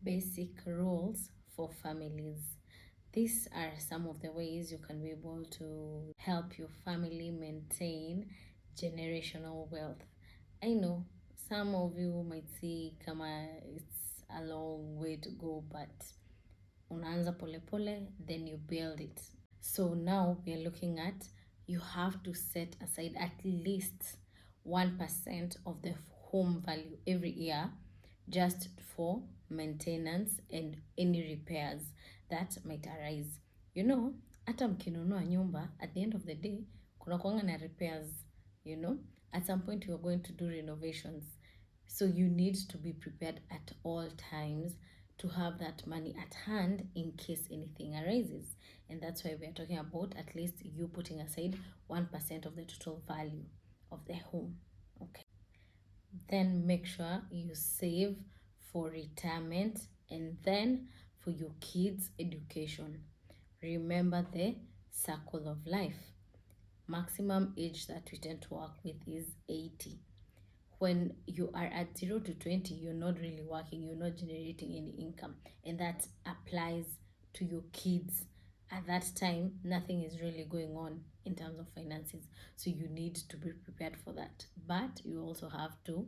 Basic rules for families. These are some of the ways you can be able to help your family maintain generational wealth. I know some of you might see kama it's a long way to go, but unaanza pole pole, then you build it. So now we are looking at, you have to set aside at least 1% of the home value every year just for maintenance and any repairs that might arise. You know, hata mkinunua nyumba, at the end of the day, kuna kuanga na repairs, you know. At some point you are going to do renovations. So you need to be prepared at all times to have that money at hand in case anything arises. And that's why we are talking about at least you putting aside 1% of the total value of the home. Okay. Then make sure you save for retirement and then for your kids' education. Remember the circle of life. Maximum age that we tend to work with is 80. When you are at 0 to 20, you're not really working, you're not generating any income. And that applies to your kids. At that time, nothing is really going on in terms of finances. So you need to be prepared for that. But you also have to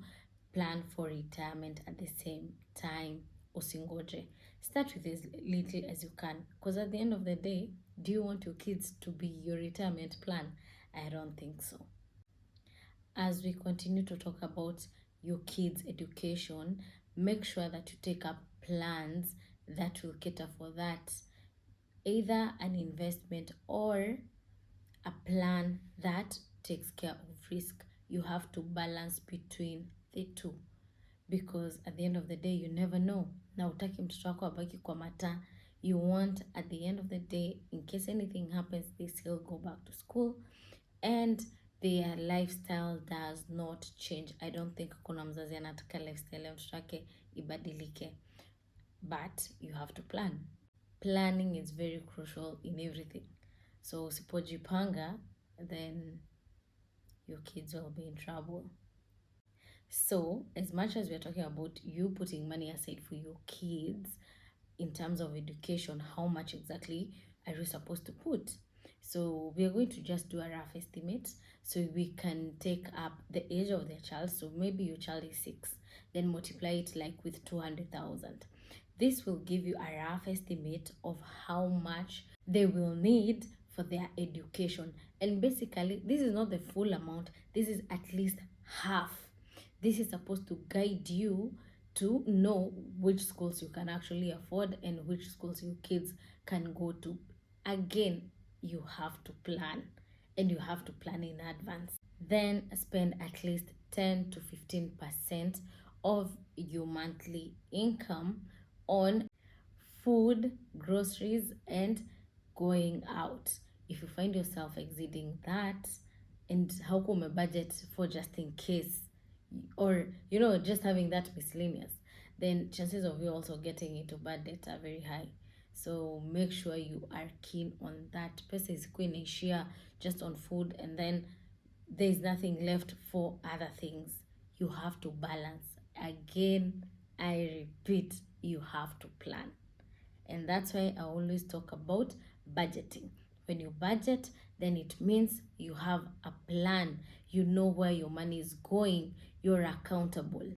plan for retirement at the same time. Usingoje. Start with as little as you can. Because at the end of the day, do you want your kids to be your retirement plan? I don't think so. As we continue to talk about your kids' education, make sure that you take up plans that will cater for that. Either an investment or a plan that takes care of risk. You have to balance between the two. Because at the end of the day, you never know. Na utaki mtoto wako abaki kwa mata. You want, at the end of the day, in case anything happens, they still go back to school. And their lifestyle does not change. I don't think kuna mzazi anataka lifestyle ya mtoto wake ibadilike. But you have to plan. Planning is very crucial in everything. So usipojipanga, then your kids will be in trouble. So as much as we're talking about you putting money aside for your kids, in terms of education, how much exactly are you supposed to put? So we are going to just do a rough estimate so we can take up the age of the child. So maybe your child is 6, then multiply it like with 200,000. This will give you a rough estimate of how much they will need for their education. And basically, this is not the full amount. This is at least half. This is supposed to guide you to know which schools you can actually afford and which schools your kids can go to. Again, you have to plan, and you have to plan in advance. Then spend at least 10 to 15% of your monthly income on food, groceries, and going out. If you find yourself exceeding that, and how come a budget for just in case, or just having that miscellaneous, then chances of you also getting into bad debt are very high. So make sure you are keen on that. Pesa isikuwe inaishia just on food and then there is nothing left for other things. You have to balance. Again, I repeat, you have to plan. And that's why I always talk about budgeting. When you budget, then it means you have a plan. You know where your money is going. You're accountable.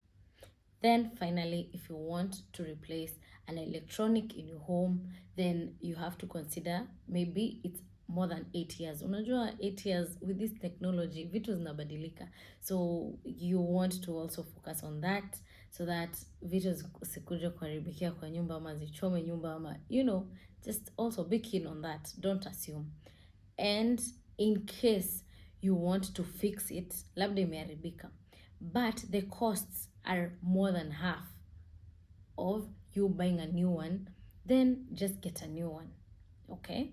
Then finally, if you want to replace an electronic in your home, then you have to consider maybe it's more than 8 years. Unajua 8 years with this technology, vitu zinabadilika. So you want to also focus on that so that vitu sikuje kuharibikia kwa nyumba ama zichome nyumba ama, just also be keen on that. Don't assume. And in case you want to fix it, labda imeharibika, but the costs are more than half of you buying a new one, then just get a new one. Okay?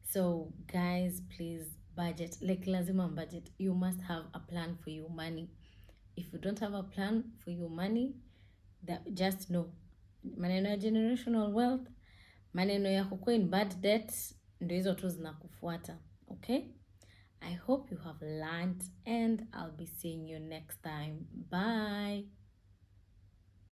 So guys, please budget. Like lazima budget. You must have a plan for your money. If you don't have a plan for your money, that just know, maneno ya generational wealth, maneno ya kukuwa in bad debt, ndio hizo tu zinakufuata. Okay? I hope you have learned and I'll be seeing you next time. Bye.